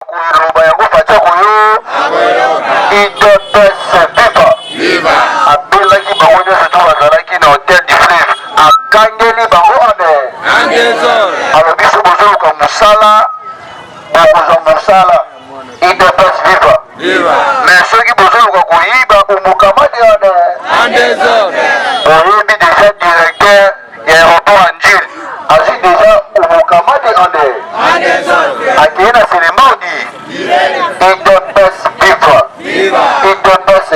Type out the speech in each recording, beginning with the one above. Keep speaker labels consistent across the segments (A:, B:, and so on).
A: kuiloba yango fatia koyo IDPS viva abelaki bango nyonso to bazalaki na hotel du fleuve akangeli bango alobi so bozoluka mosala bokozwa mosala IDPS viva mais soki bozoluka koyiba omokamati oyebi déjà directeur ya aéroport Anjil azwi déjà omokamati akeye na selema odi IDPS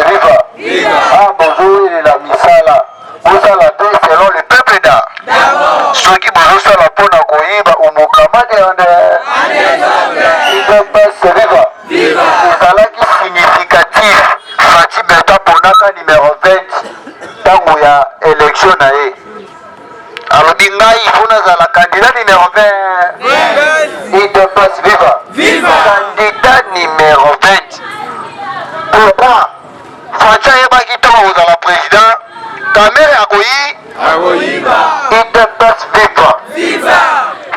A: viva bozoyelela misala bozala te selon le peuple da soki bozosala mpona koyiba omokamati IDPS viva ezalaki significatif Fati Beta ponaka numéro 20 ntango ya élection na ye alobi ngai ifo nazala candidat numéro 20 IDPS viva candidat numéro 20 pourquoi Fati ayebaki ntango kozala président kamere akoyiba IDPS viva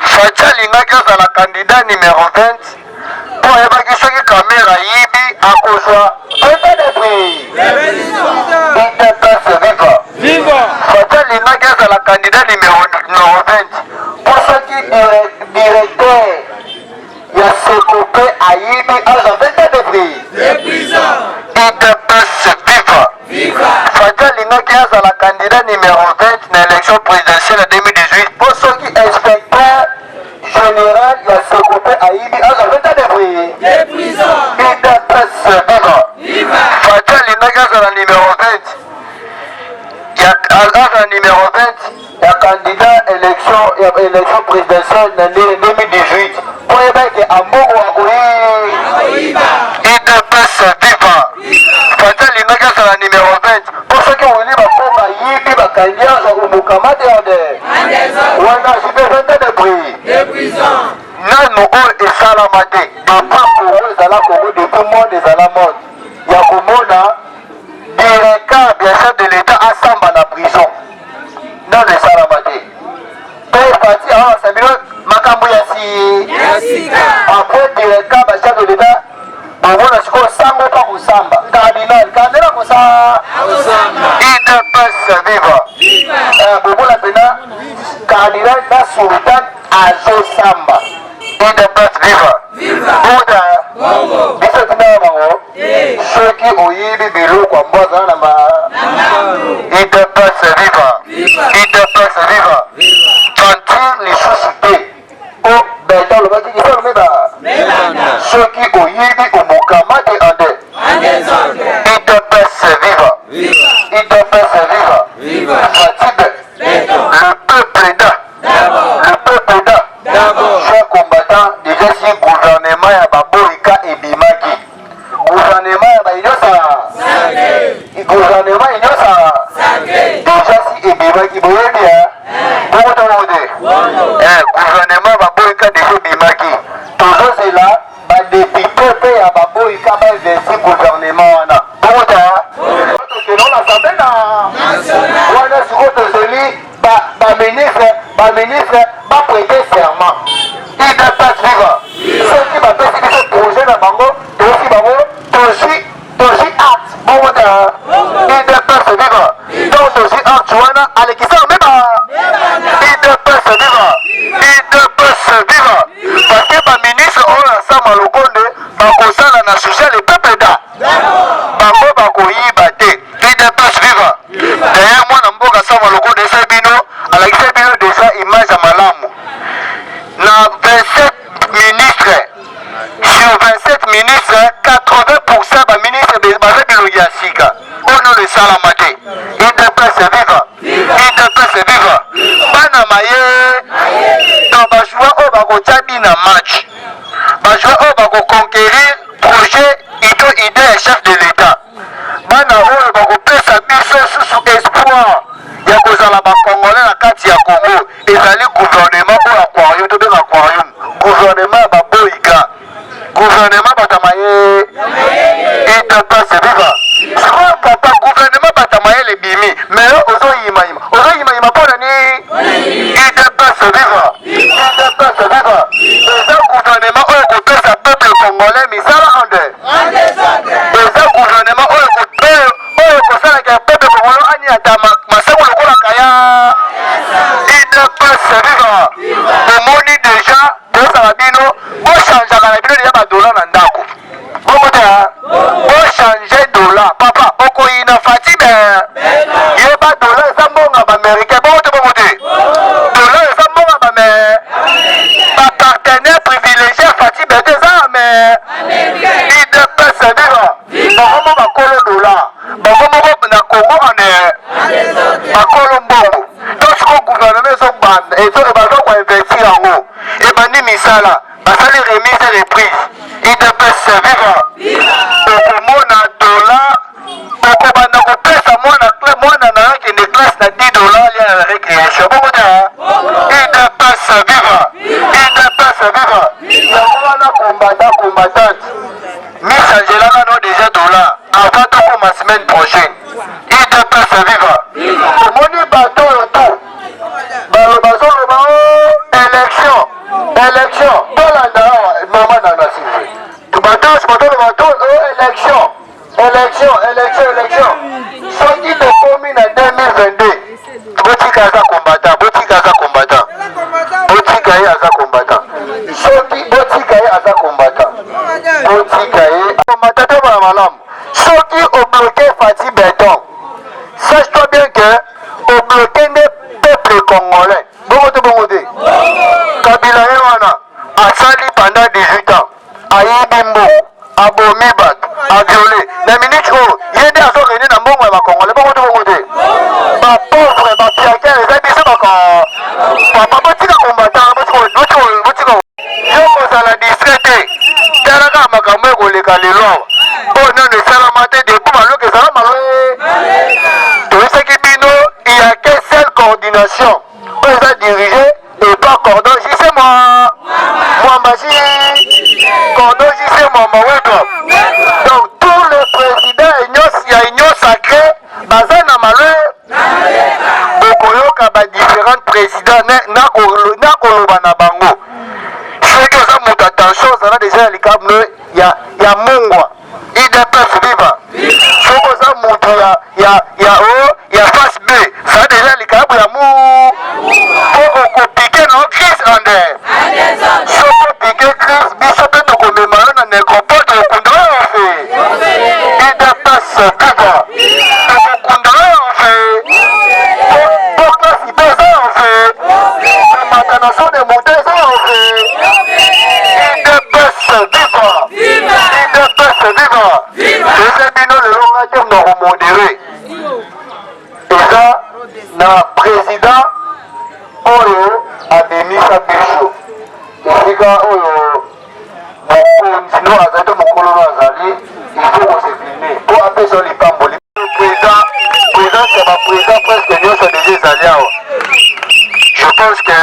A: Fati alingaki azala candidat numéro 20 mpo ayebaki soki kamere ayibi akozwa IDPS viva Fati alingaki azala candidat numéro 20 mpo soki directeur ya sekope ayibi azwa 20 IDPS viva Fati alingaki azala candidat numéro 20 na élection présidentielle ya 2018 mpo soki inspecteur général ya sekope ayibi azwa 20 IDPS viva Fati alingaki azala numéro 20 azala numéro 20 ya candidat élection présidentielle na 2018 mpo yebaki ambongo akoyiba IDPS viva Fati alingaki azala numéro 20 mpo soki wili bakomba yibi bakangi azwa omokamati wana azibe 20 nanu oyo esalama te papa kongo ezala kongo depuis monde ezala monde ya komona directeur bien chef de l'état asamba na prison nanu esalama te mpe Fati awasabino makambo ya sika après directeur ba chef de l'état bomona sikoyo sango mpa kosamba kardinal kosamba IDPS viva bomona pena kardinal na sultan azosamba IDPS viva buda biso tindaka bango soki oyibi biloko ambo azala na IDPS viva tantire lisusu te o beta olobaki kisa olomeba soki oyibi omokamati IDPS viva Fati le peuple da chers combattants déjà si gouvernement ya baboyika ebimaki gouvernement ya gouvernement inyosa déjà si ebimaki boyebi ya bongotomode gouvernement baboyika déjà ebimaki tozozela badepute mpe ya baboyika bainvesti gouvernement wana bongota tokeno na assemblée na wana sikoyo tozeli baministre baprêter serment IDPS viva soki bapesi biso projet na bango tosi bango tosi acte bongota IDPS viva donc tosi acte wana alekisa omeba IDPS viva parce que baministre oyo asama lokonde bakosala na social et peuple da bango bakoyiba te IDPS viva d'ailleurs mwana mboka asama lokonde esa bino alakisa bino déjà image ya malamu na 27 ministres sur 27 ministres 80% baministre baza bilongi ya sika oyo nano esalama te IDPS viva bana maye donc bajoueur oyo bakotya bina match bajoueur oyo bakoconquérir projet ide ya chef de l'état bana oyo bakopesa biso susu espoir ya kozala bakongolais na kati ya Congo ezali gouvernement oyo aquarium tobenga aquarium gouvernement ya baboyika gouvernement batamaye IDPS viva sikoyo papa gouvernement batamaye lebimi mais ozoyimayima mpona ni IDPS viva eza gouvernement oyo kopesa peuple congolais misala ande eza gouvernement oyo kosalaka peuple congolais ani ata masango lokolaka ya idps viva omoni deja tosala bino bochangeaka na bino deja badola na ndako bongo te bochange dola papa okoyina fatime yeba dola eza mbonga baaméricain bongo te dola eza mbonga bapartenaire privilégié fatime te eza idps viva bango bakolo dola bango moko na congo ane bakolo mbongo tosiko gouvernement ezobanda bazokoinvestir yango ebandi misala basali remise reprise idps viva okomona dola okobanda kopesa mwana na akende classe na $10 lia na récréation bongo te idps viva yango wana combattante misangelaka no déjà dollar avant tokoma semaine prochaine idps viva omoni bato oyo to bazoloba élection tolanda awa mama nanga silve batoloba to élection soki tokomi na 2022 botika aza combattant soki botika ye aza combattant to bana malamu soki obloqué Fati Beton sache-toi bien que obloqué nde peuple congolais bongo te Kabila ye wana asali pendant 18 ans ayibi mbongo abomi bato aviole na minute oyo ye nde azokende na mbongo ya bakongole bongo te bapauvre bapiakere eza biso papa botika combattant botika yo kozala distrait te talaka makambo ekoleka lelo oyo nano esalama te depo maloka ezala toyesaki bino iya ke seule coordination oyo eza dirigé et pas cordon jise mwambasi cordon jise mwamba weto donc tous les présidents ya union sacrée baza na malwe bokoyoka badifférents présidents nakoloba na bango soki oza moto attention ozala deja ya likabno ya mungwa idps viva soki oza moto ya face b zala deja ya likabo ya po okopike na crise ande soki opike crise biso mpe tokomema yo na necropole tokokunda oyo fe idps viva tokokunda oyo fe poclasi mpe eza yo fe matanation de moto eza yo fe idps viva eza bino lelo nga terme na komodere eza na président oyo abimisa biso esika oyo mokonzi no azali to mokolo no azali ifo kosefilme po apesa lipamboli présence ya baprésident presque nyonso deja ezali awa je pense que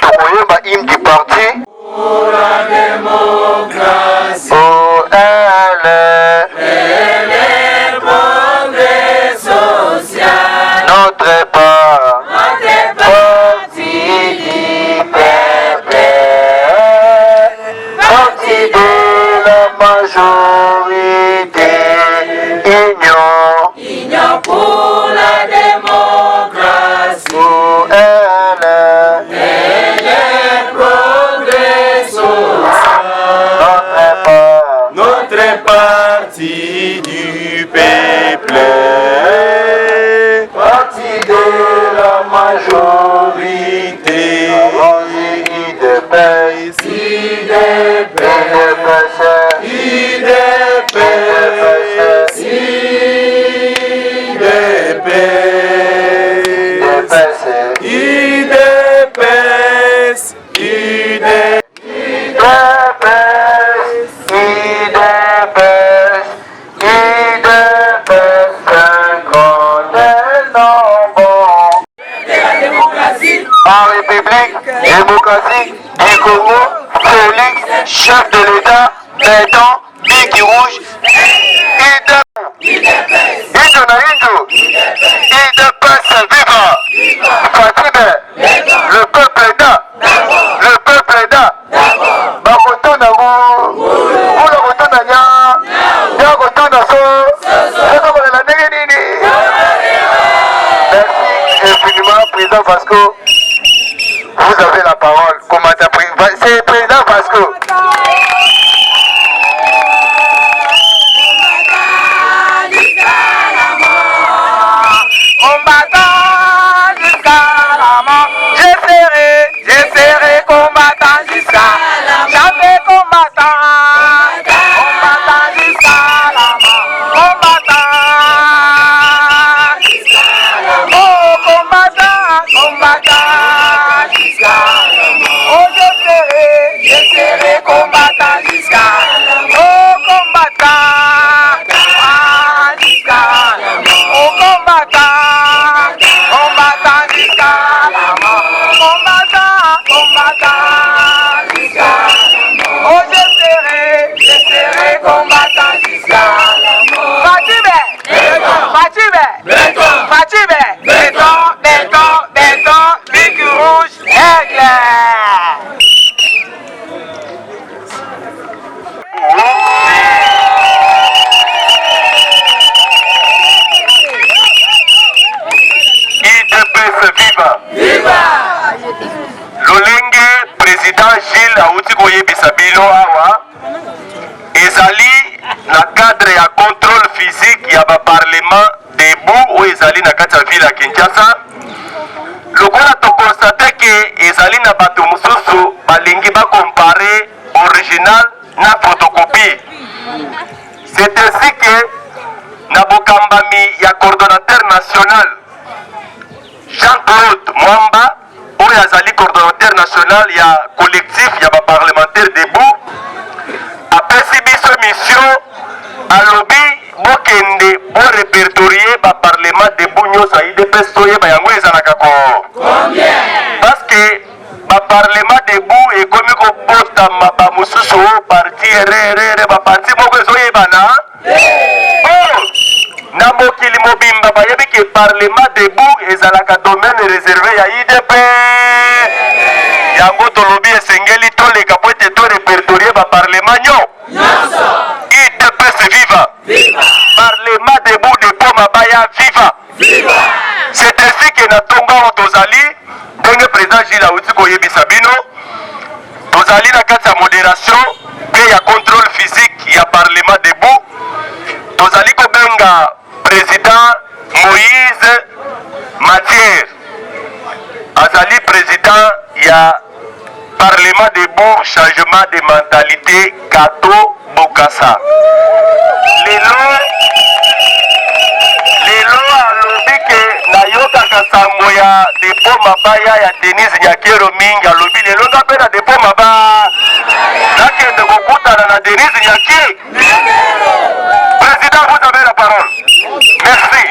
A: tokoyemba hymne du parti pour la démocratie les progrès social notre parti du peuple parti de la majorité union pour la démocratie pour les progrès social notre parti du peuple parti de la majorité en République démocratique du Congo, Félix, chef de l'État, Béton, Biki Rouge, IDPS viva, Fatime, le peuple est là, président Vasco, vous avez la parole. C'est le président Vasco. Gilles auti koyebisa bino awa ezali na cadre ya contrôle physique ya ba parlement debout oyo ezali na kati ya ville ya Kinshasa. Lokola to constate ke ezali na bato mosusu balingi ba comparer original na photocopie. C'est ainsi que na bokambami ya coordonnateur national Jean-Claude Mwamba oyo azali coordonnateur national ya collectif ya ba parlementaire debout apesi biso mission alobi bokende bo répertorier ba parlement debout nyonso IDPS toyeba yango ezalaka ko parce que ba parlement debout ekomi kobotama ba mosusu parti RRR ba parti moko ezoyebana na mokili mobimba bayebi ke parlement debout ezalaka domaine réservé ya IDPS yango tolobi esengeli toleka po ete to répertorier ba parlement nyonso IDPS viva parlement debout de po mabaya viva. C'est ainsi que na tonga tozali ndenge président Gilles auti koyebisa bino tozali na kati ya modération pe ya contrôle physique ya parlement debout tozali kobenga président Moïse Mathieu azali président ya parlement debout changement de mentalité Kato Bokassa lelo alobi ke nayokaka sango ya depo mabaya ya Denise Nyakero mingi alobi lelo nga mpe na depo mabaya nakende kokutana na Denise Nyakero. Président, vous avez la parole. Merci.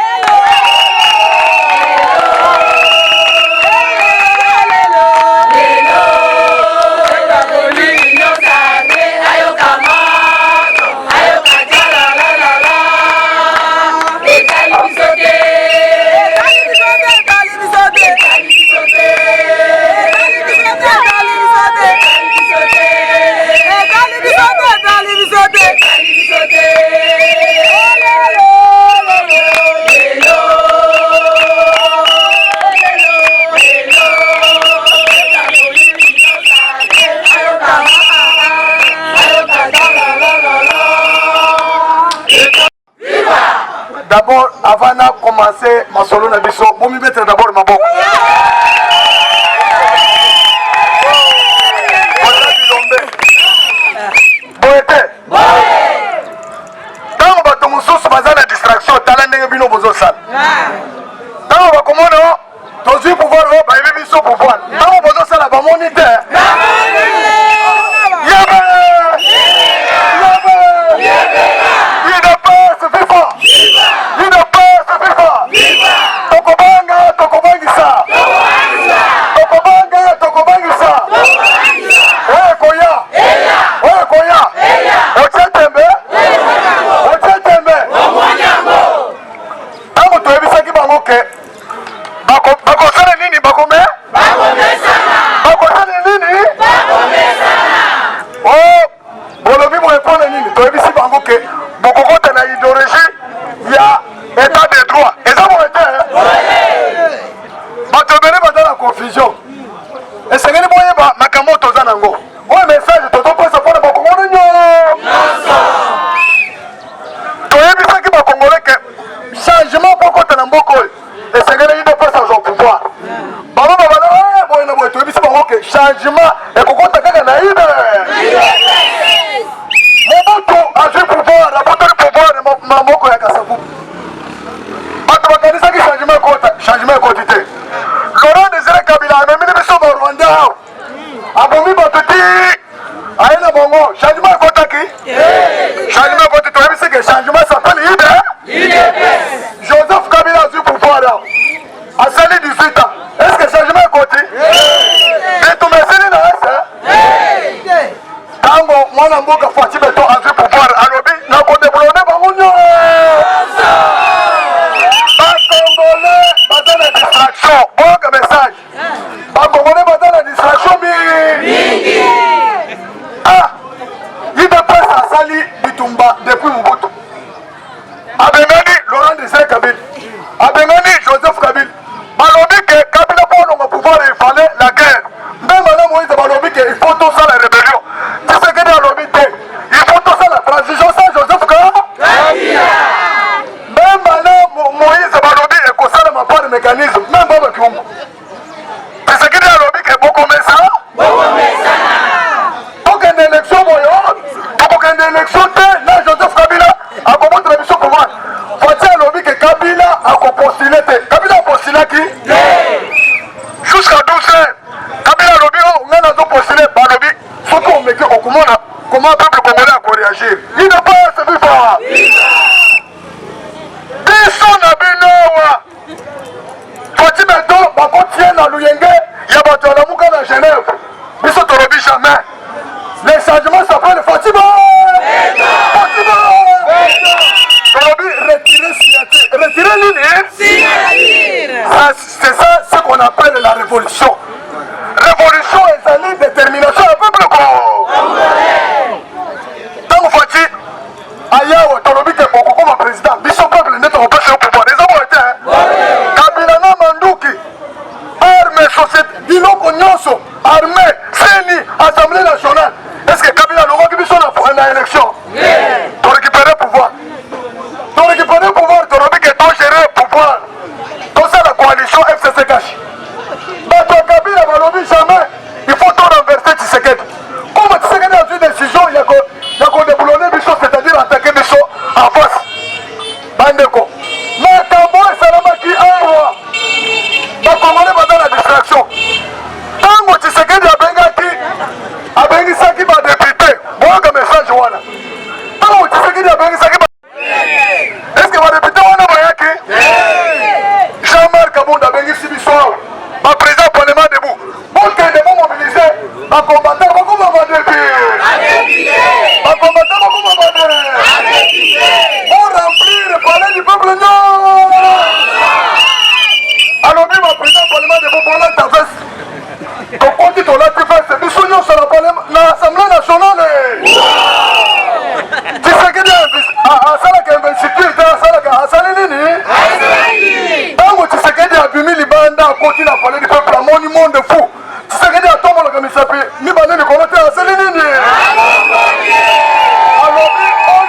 B: D'abord, avant de commencer ma solo na biso, vous me mettez d'abord ma boque. Quand on va tomber sous la distraction, talent n'est pas besoin de ça. Quand on va commander, tu as pouvoir, tu as pouvoir. Quand on va besoin de ça, la moniteur. Tokobanga, Tokobangisa. asali bitumba depuis Mobutu. Abengani Laurent Désiré Kabila, abengani Joseph Kabila. Balobi que Kabila pour le pouvoir il fallait la guerre. Même Madame Moïse balobi que il faut tout ça la rébellion. Tu sais que dans lobby il faut tout ça la transition ça Joseph Kabila. Même Madame Moïse balobi et que ça ne m'a pas de mécanisme. Même Baba Kiombo. Tu sais que dans lobby que beaucoup mais ça. Pour qu'il y ait une élection pour qu'il y ait une élection là Joseph Kabila a commencé la mission pour moi. Faut-il le lobby que Kabila a postulé. Kabila a postulé qui? Jusqu'à 12 heures. Kabila lobby, on a postulé par lobby. Surtout on met comment le peuple congolais a réagir. Il n'est pas ce vivant. Personne n'a bien. Faut-il maintenant, quand on tient dans l'Ouyenge, il y a battu à la Mouka dans Genève. Mais ça ne lobby jamais. Les changements s'appellent Fatima. Fatima. Retirer l'île. C'est ça ce qu'on appelle la révolution. Révolution est une détermination du peuple congolais. Tant que Fati, Ayawa, Tolobi, qui est beaucoup comme président, Bishop peuple n'est pas au pouvoir. Les hommes ont été. Kabila Mandouki, armée, société, Biloko Nyonso, armée, CENI, Assemblée nationale. Est-ce que Kabila Logo qui sont dans l'élection? Pour récupérer le pouvoir. Pour récupérer le pouvoir, tu as dit que tu as géré le pouvoir. Comme ça, la coalition FCC cache. Mais toi, Kabila, jamais, il faut tout renverser Tshisekedi. Comme Tshisekedi a une décision, il y a qu'on déboulonner des choses, c'est-à-dire attaquer des choses en face. Bandeko. Mais Kambo et Salamaki, un Congolais va dans la distraction. Tant que Tshisekedi a bengi Saki va député. Moi, comme message, voilà. Tant que Tshisekedi a bengi Saki va. Est-ce que va député, on a Bayaki? Jean-Marc Abunda bengi Sibisoa. Ma président Parlement debout. Bon, qu'il est debout mobilisé. Ma combattant, beaucoup m'a député. Ma combattant, beaucoup m'a député. Pour remplir le palais du peuple, non. Alors, ma président Parlement debout, pour la tafesse. Quand on dit qu'on a pu faire, c'est du soignon sur l'Assemblée nationale. Tu sais que à Salaka investiture, à Salaka, à Salinini. Tant que tu sais que Abimi Libanda, à côté de la palais du peuple, un monument de fou. Tu sais que Tombo le comme il s'appelle, Libanda, le commentaire à Salinini. Alors,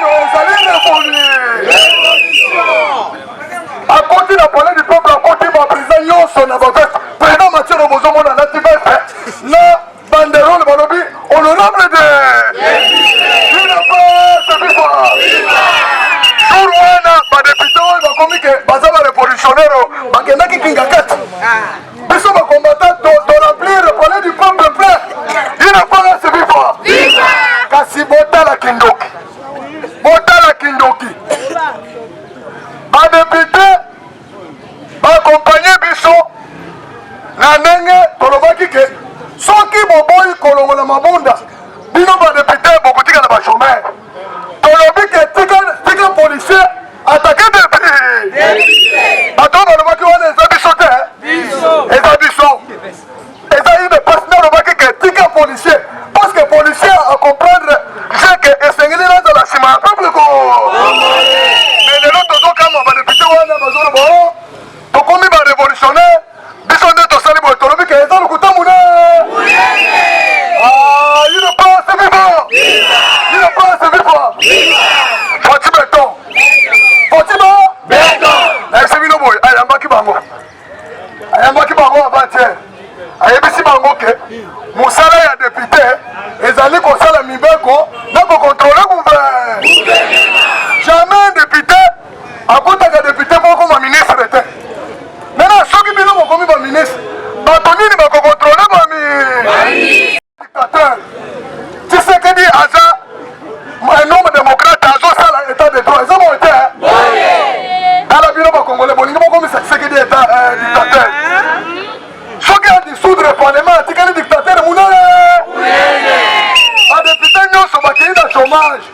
B: ils allaient à côté de la palais du peuple, à côté de ma président Yonson, à votre président Mathieu Robozomo, dans l'activiste, là, banderole, balobi, honorable de. Il n'a pas ce vivant. Jour où député, bakomi que bazaba révolutionnaire, bakendaki kingakati. Biso ba combattant de remplir le palais du peuple plein. Il n'a pas ce vivant. Kasi botala kindoki. Botala kindoki. Ba député, ba accompagner biso na ndenge tolobaki ke soki boboyi kolongola mabunda bino ba député bokotika na ba chômeur. Tolobi ke tika policier attaqué depuis. Bato balobaki wana eza biso te. Eza biso. Eza une personne balobaki ke tika policier. Parce que policier a comprendre j'ai que esengeli na za la sima peuple ko. Mais les autres tozokama ba député wana bazolo bo. Tokomi ba révolutionnaire. Biso nde tosali boye tolobi ke eza lokuta muna. Il ne pas se vivant. Il ne pas se vivant. Faut-il béton. Faut-il béton. Est-ce que boy ayambaki bango. Ayambaki bango avant-hier. Ayebisi bango ke musala ya député ezali kosala mibeko na ko contrôler gouvernement. Jamais député akotaka député moko ma ministre te. Maintenant soki bino mokomi ba ministre bato nini bako contrôler ba mi dictateur. Tu sais que dit aza un homme démocrate azo sala état de droit. Ils ont été dans la bino ba congolais bolingo mokomi sa que dit état dictateur. Soki a dissoudre le parlement atikali dictateur munene. A député nyonso bakei na chômage.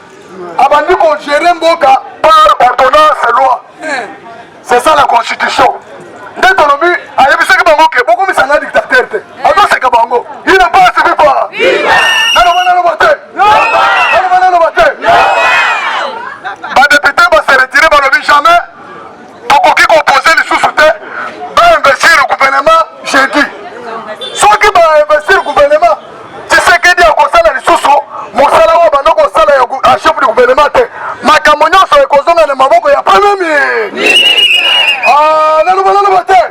B: Abandi ko gérer mboka par ordonnance loi. C'est ça la constitution. Dès tolobi ayebisaki bango ke bokomi sanga dictateur te. Azo seka bango. Il n'a pas assez fait pas. Non, non, non, non, non, non, non, non, non, non, non, non, non, non, non, non, non, du gouvernement te makambo nyonso ekozonga na maboko ya premier ministre. Naloba te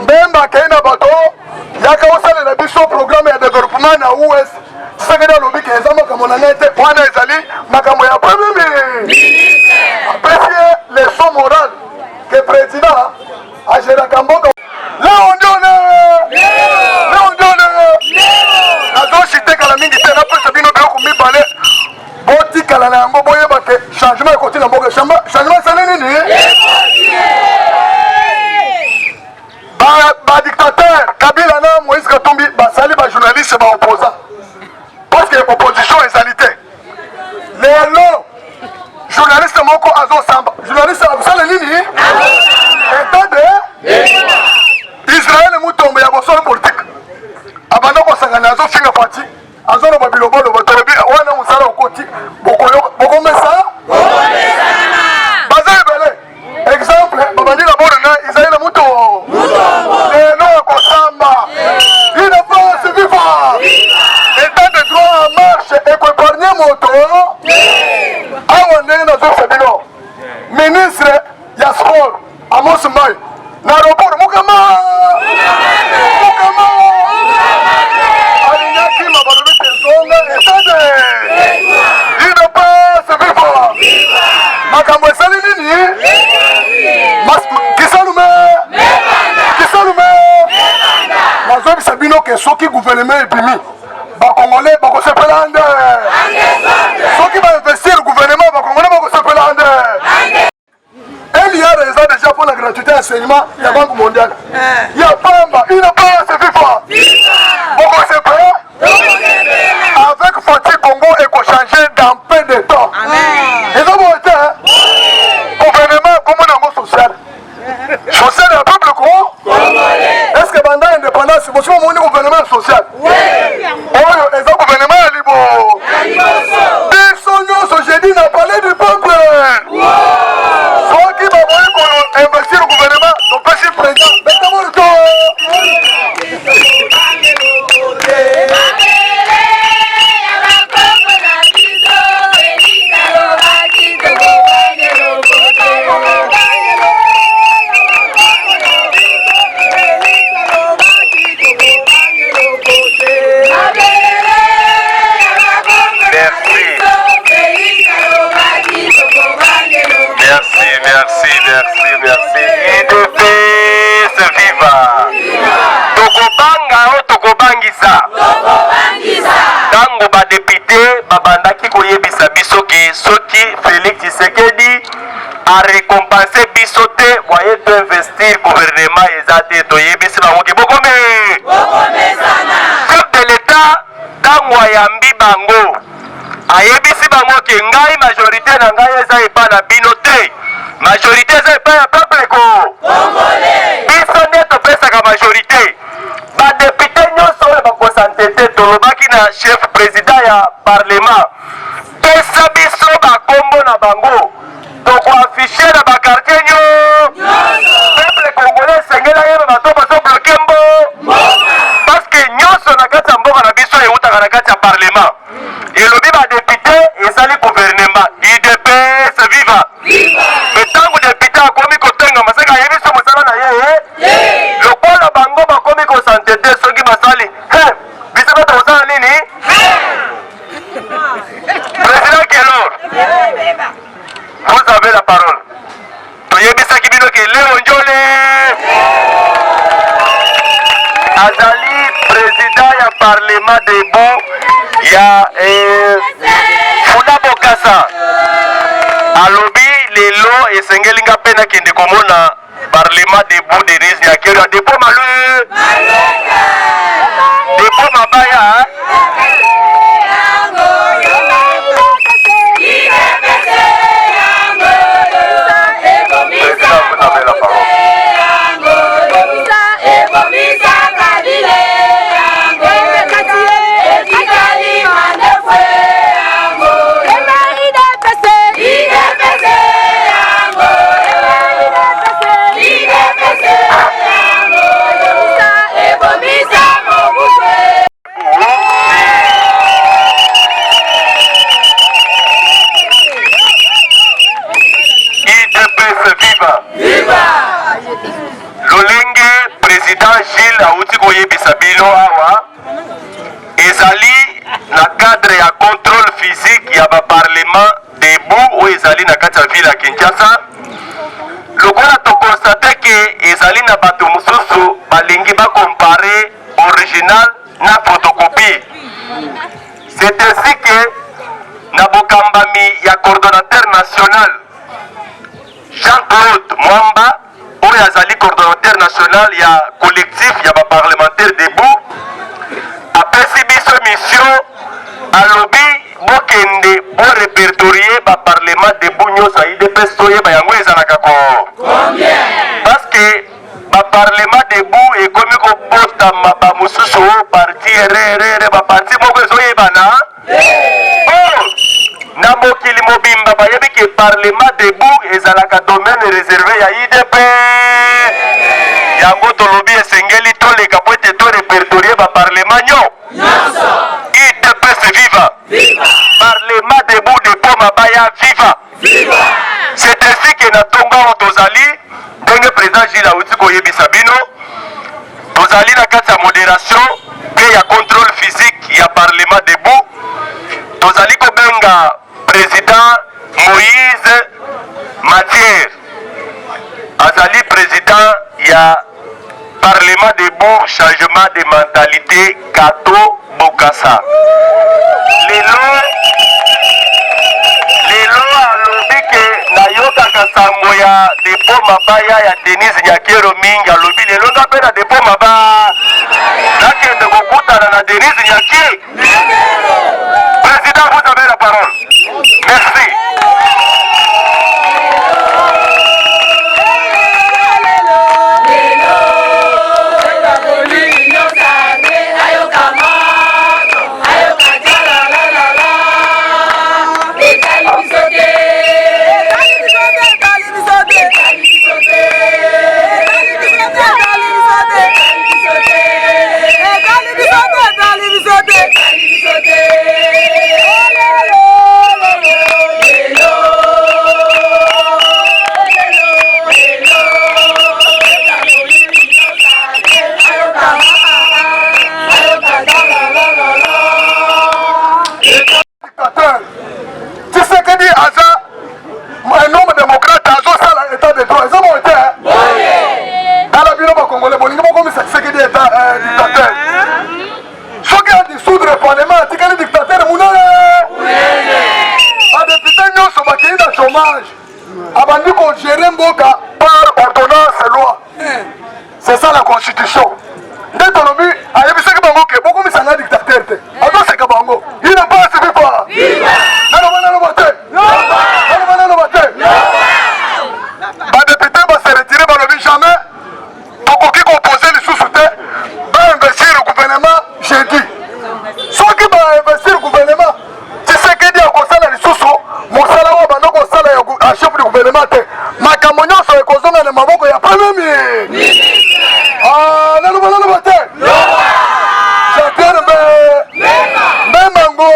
B: Mbemba kaina bato yaka osalela biso programme ya développement na US sekeda lobi ke ezama kamona nete wana ezali makambo ya premier ministre apprécier leçon morale que président agera kamboka leo ndone nazo cité kala mingi te na pesa bino beko mibale boti kala na yango boyeba ke changement ekoti na mboka changement c'est nini ba dictateur Kabila na Moïse Katumbi basali ba journaliste ba opposant parce que opposition ezalité lelo journaliste moko azo samba journaliste abusala nini état de Israël mutombe ya bosolo politique abanda ko sangana azo finga parti azo no babilobolo batorobi wana musala okoti boko mesa baza bele exemple babandi na bona na Israël muto lelo ko samba il ne pas se vivre état de droit en marche et ko épargner moto awa ndenge na zo sabino ministre ya sport Amos Mbaye na aéroport mukama alinyaki mabalobi tezonga etade il ne pas se vivre makambo esali nini kisalume nazobisa bino ke soki gouvernement epimi bakongolais bakosepela nde soki bainvestir gouvernement bakongolais bakosepela nde il y a raison déjà pour la gratuité d'enseignement de la Banque mondiale. Il y a Pamba, il n'a pas se vivre. Pourquoi c'est prêt? Avec Fatih Congo et qu'on change dans peu de temps. Ils ont voté gouvernement comme un social. Social d'un peuple congolais. Est-ce que pendant l'indépendance, c'est possible mon gouvernement social? Oui. Oh, les autres gouvernements libres. Personne j'ai dit n'a parlé du peuple. Investir au gouvernement, ton petit président, mais d'abord le
A: Merci. Il devait se vivre. Tokobanga o tokobangisa. Tango ba député babandaki koyebisa biso ke soki Félix Tshisekedi a récompensé biso te voyez to investir gouvernement ezate to yebisi bango ke bokome. Chef de l'État tango ayambi bango ayebisi bango ke ngai majorité na ngai eza epa na bino te. Majorité c'est pas un peuple congolais. Biso nde topesaka majorité. Ba député nyonso oyo bakosante te tolobaki na chef président ya parlement. Pesa biso bakombo na bango. Tokoafishe na bakartier nyonso. Peuple congolais sengela yeba bato bazo bloqué mbo. Parce que nyonso na kati ya mboka na biso eutaka na kati ya parlement. Elobi ba député ezali gouvernement. UDPS viva. Metango député akomi kotenga masaka yebiso mosala na ye lokola bango bakomi kosante te soki basali biso bato kosala nini président Kelor vous avez la parole toyebisaki bino ke leo njole azali président ya parlement debout ya Funa Bokassa alobi lelo esengelinga pena kende komona parlement debout de Riz Nyakero depo malu depo mabaya
C: Ebo
A: bino awa ezali na cadre ya contrôle physique ya ba parlement debout ou ezali na kati ya ville ya Kinshasa. Lokola to constate ke ezali na bato mosusu balingi ba comparer original na photocopie. C'est ainsi que na bokambami ya coordonnateur national Jean-Claude Mwamba oyo azali coordonnateur national ya collectif ya ba parlementaire debout apesi biso mission alobi bokende bo répertorier ba parlement debout nyonso IDPS toyeba yango ezalaka ko parce que ba parlement debout ekomi kobotama ba mosusu oyo parti rrr ba parti moko ezoyebana na mokili mobimba bayebi ke parlement debout ezalaka domaine réservé ya IDPS yango tolobi esengeli toleka po ete to répertorier ba parlement nyonso IDPS viva parlement debout de po mabaya viva. C'est ainsi que na tonga tozali ndenge président Gilles auti koyebisa bino tozali na kati ya modération pe ya contrôle physique ya parlement debout. Tozali kobenga président Moïse Mathieu azali président ya parlement debout changement de mentalité Kato Bokassa. Lelo alobi ke nayokaka sango ya depo mabaya ya Denis Nyakero mingi alobi lelo ngape na depo mabaya nakende kokutana na Denis Nyakero. Président, vous avez la parole. Merci. Par ordonnance loi. C'est ça la constitution. Dès ton but, il y a des bango qui beaucoup mis un dictateur. Alors c'est que bango. Il n'a pas assez pas. Bah député va se retirer par le jamais. Pour qui composer les sous-soutés, va investir le gouvernement. J'ai dit. Ceux qui vont investir le gouvernement, tu sais que dit à quoi ça les sous-sous, mon salaire va nous quoi ça à chef du gouvernement. Ma camonio sur les causes de ma boca, il y a pas même. Ah, non, non, non, non, j'attends même mango,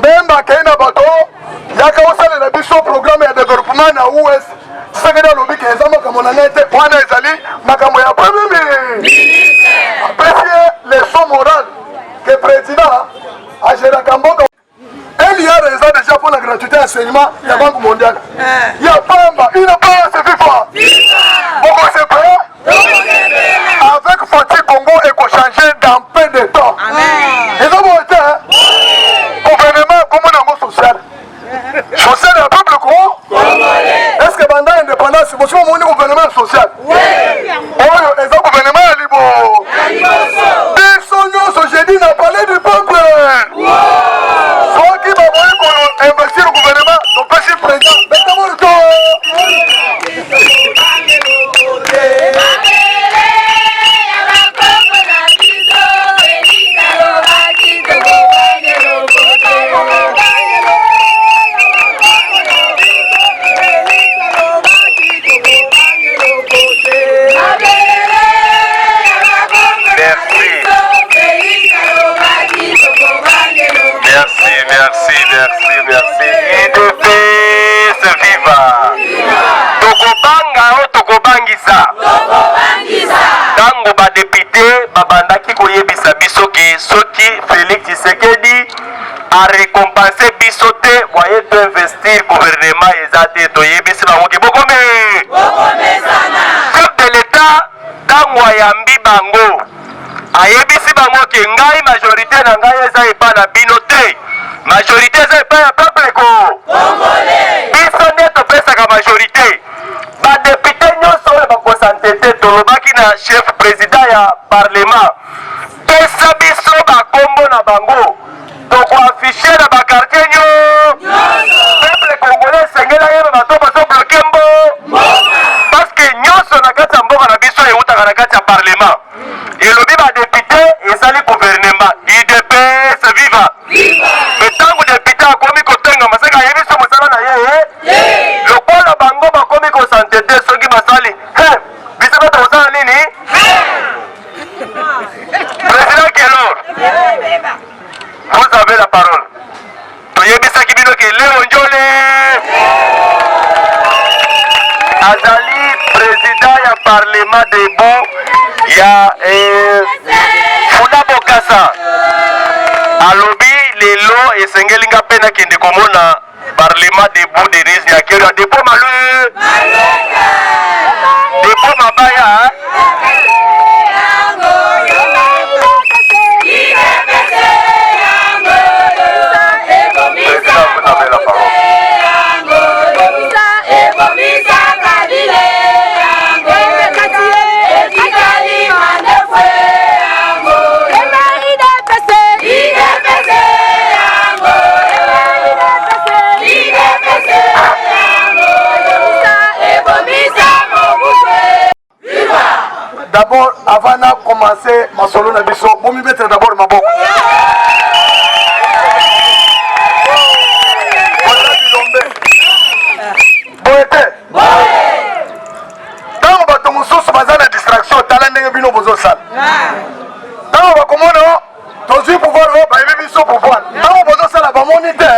A: même Bakena Bato, il y a qu'à ça le biso programme de développement à US. C'est que dans le but qu'ils ont comme on a été, on a essayé, ma camonio a pas même. Apprécier les leçons morales que le président a géré à Kamboka. Il y a raison déjà pour la gratuité d'enseignement de la Banque mondiale. Il n'y a pas il n'a pas assez FIFA. Pourquoi c'est prêt? Avec Fatih Congo et qu'on change dans peu de temps. Ils ont voté gouvernement comme social. Social est un peuple congolais. Est-ce que pendant l'indépendance, c'est possible de gouvernement social? Oui. Oh, les gouvernements est libre. Des j'ai dit, n'a parlé du peuple. Soit qui va voir investir le gouvernement, son petit président. Mais comment le temps? Tokobangisa. Tango ba député
C: babandaki koyebisa biso ke soki Félix Tshisekedi a récompensé biso te boye to investir gouvernement eza te toyebisi bango ke bokome chef de l'état ntango ayambi bango ayebisi bango ke ngai majorité na ngai eza epai na bino te majorité eza epai ya peuple ko biso nde topesaka majorité badepute nyonso oyo bakosante te tolobaki na chef président ya parlement pesa biso bakombo na bango tokoafishe na bakartier peuple congolais esengeli ayeba bato bazobloke mbo parce que nyonso na kati ya mboka na biso eutaka na kati ya parlement elobi badepute esali gouvernement UDPS viva ntango depute akomi kotenga maseka ayebi so mosala na ye lokola bango bakomi kosante te soki basali biso bato kosala nini président Kelor vous avez la parole toyebisaki bino ke leo njole azali président ya parlement debout ya Funa Bokassa alobi lelo esengeli nga mpe nakende komona parlement debout de Denise Nyakeru ya depo malu depo mabaya
B: D'abord, avant de commencer ma solo na biso, vous me mettez d'abord ma boque. Boete. Tant que tu mususu bazana distraction, talent n'engue bino bozo sal. Tant que komono, tozu pouvoir ba yebe biso pouvoir. Tant que bozo sal ba monite.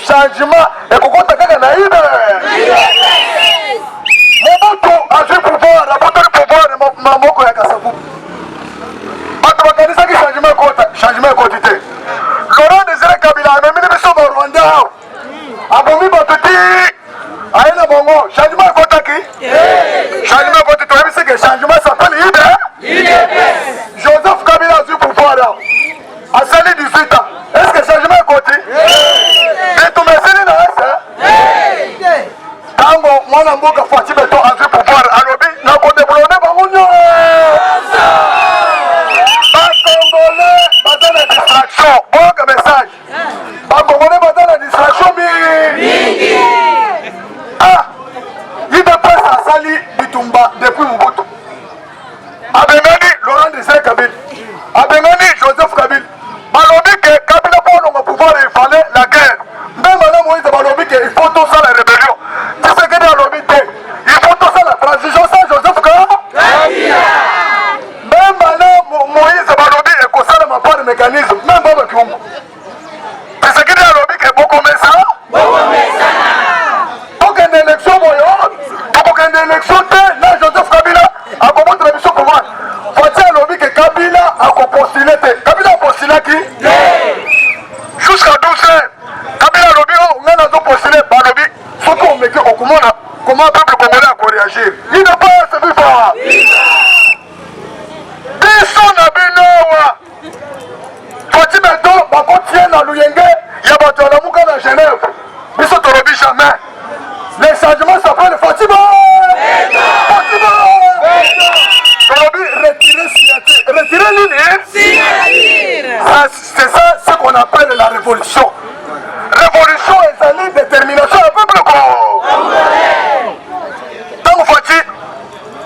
B: Changement et qu'on t'a naïve. Mobutu a joué pouvoir, a monté le pouvoir de Mamoko et Kassabou. Matabakanisa qui changement est quantité. Laurent Désiré Kabila a mis les missions au Rwanda. Aboumi Batouti, Aïna Bongo, changement est quantité. Changement est quantité, tu sais que changement s'appelle IDE. Joseph Kabila a joué pouvoir. À Sali 18 ans. Est-ce que changement est quantité? Tango mwana mboka fati beto azu pouvoir alobi na ko développer bango nyo ba congolais bazana distraction boka message ba congolais bazana distraction mingi il de presse asali bitumba depuis Mobutu abengani Laurent Désiré Kabila abengani Joseph Kabila balobi que Kabila pour le pouvoir il fallait la guerre même madame Moïse balobi que il faut tout ça la rébellion. Il faut tout ça la transition sans Joseph Kabila. Même madame Moïse balobi et que ça ne m'a pas de mécanisme. Même Baba Kiumbu. C'est ce qu'il dit à l'objet que beaucoup met ça. Pour qu'il y ait une élection, pour qu'il y ait une élection, là Joseph Kabila a commencé la mission pour moi. Faut-il à l'objet que Kabila a postulé. Kabila a postulé qui? Jusqu'à 12 heures. Kabila a l'objet, on a postulé, balobi. Surtout on met comment le peuple congolais a réagir. Il ne peut pas se vivre. Biso na binowa. na luyenge ya bato ya lamuka na Genève biso tolobi jamais les changements s'appellent Fatima tolobi retirer l'île c'est ça ce qu'on appelle la révolution ezali détermination ya peuple congolais ntango fati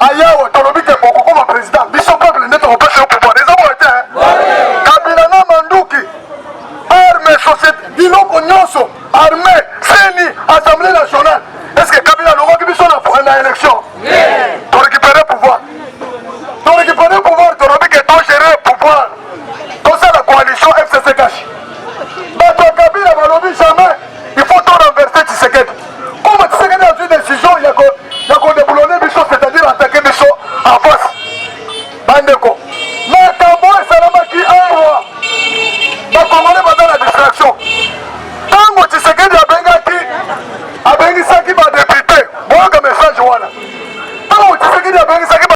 B: ayawa tolobi ke okokoma président biso peuple nde tokopesa yo pouvoir eza boye te kabila na manduki arme société biloko nyonso armée seni assemblée nationale est ce que kabila alongaki biso na élection torécupere pouvoir tolobi ke togere pouvoir tosala coalition FCC cash bato ya kabila balobi jamais il faut to renverser Tshisekedi comme Tshisekedi a une décision ya kodeboulonner biso c'est-à-dire attaquer biso en face bandeko makambo esalamaki awa bakongole baza na distraction ntango Tshisekedi abengisaki badepute boyoka message wana ntango Tshisekedi abengisaki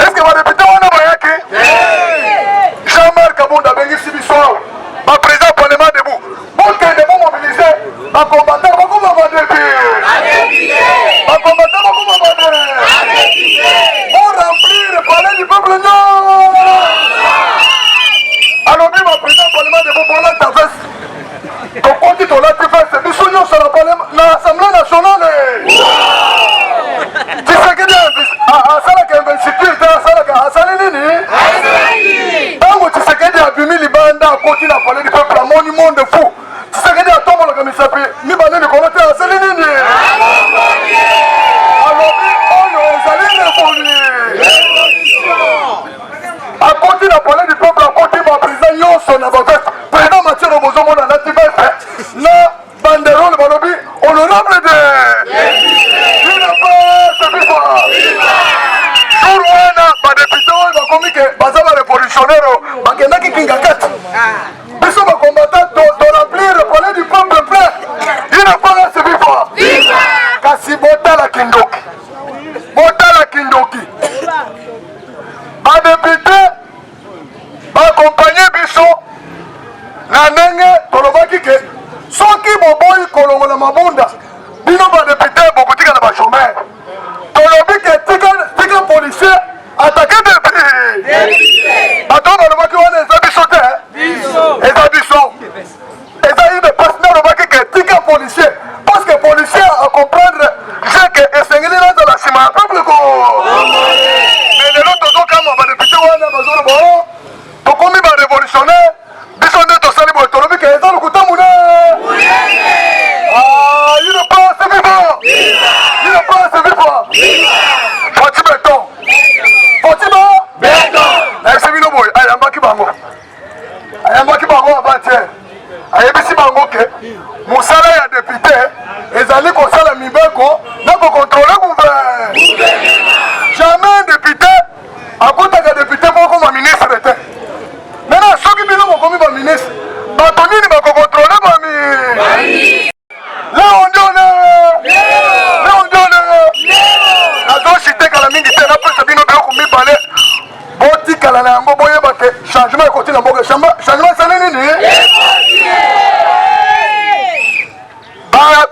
B: est-ce que badepute wana bayaki Jean-Marc Kabunda abengisi biso awa baprésident parlement debout bokende bomobilize bakombatant bakoma badepi bakombatant bakoma bade boremplir palais du peuple non alobi baprésident parlement debout bolata veste tokoti tolati veste biso nyonso na assemblée nationale Tshisekedi asalaka investiture te asali nini ntango Tshisekedi abimi libanda akoti na palais du peuple amoni monde fou Tshisekedi atombolaka misapi mibale likolo te asali nini alobi oyo ezali akoti na palais du peuple akoti baprésident nyonso na baveste président Mathieu Robozomona alati veste na banderole balobi honorable de jour wana badepute oyo bakomi ke baza barevolutionnaire bakendaki kinga kati biso bakombata toremplir palais du peuple plein ina fanga se viva kasi botala kindoki badepute bakompanye biso na ndenge tolobaki ke soki boboyi kolongola mabunda bino badepute bokotika na bachomere tolobi ke tika policier atake depuis bato balobaki wana eza biso te eza une personne alobaki ke tika policier parce que policier a comprendre que esengeli nazala nsima ya peuple ko mais lelo tozokama badepute wana bazolobo tokomi barévolutionnaire biso nde tosali boye tolobi ke eza lokuta mune ayambaki bango avant-hier ayebisi bango ke mosala ya député ezali kosala mibeko na kokontrole gouvernement jamais député akotaka député moko ma ministre te maintenant soki bino mokomi baministre bato nini bakokontrole bami leondione nazochitekala mingi te napesa bino biloko mibale botikala na yango boyeba ke changement ekoti na mboka changement esali nini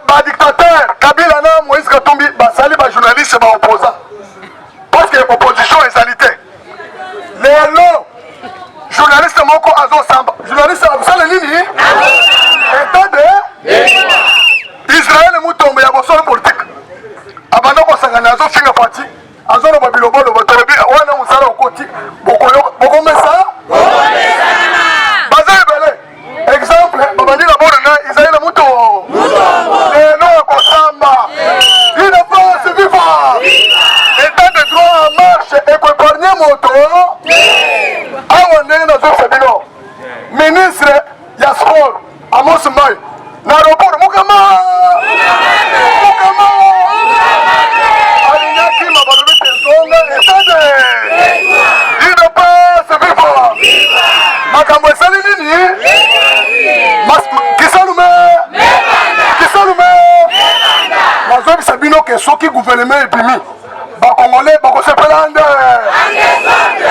B: badictateur Kabila na Moïse Katumbi basali bajournaliste baopposant parce que opposition ezali te lelo journaliste moko azosamba journaliste akosala nini état de Israel mutombo ya bosolo politique abanda kosangana azofinga parti azoloba biloboloba tolobi wana mosala okoti bokomesa baza ebele exemple babandi na bonanga Israel mutombo lelo akosamba ina pas viva état de droit en marche ekoépargne moto awa ndenge nazofisa bino ministre ya sport Amos Mbaye na aéroport mukama alinyaki mabalobi tezonga etade ina pas viva makambo esali nini kisalume nazobisa bino ke soki gouvernement ebimi bakongole bakosepela nde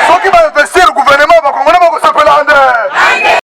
B: soki bainvestir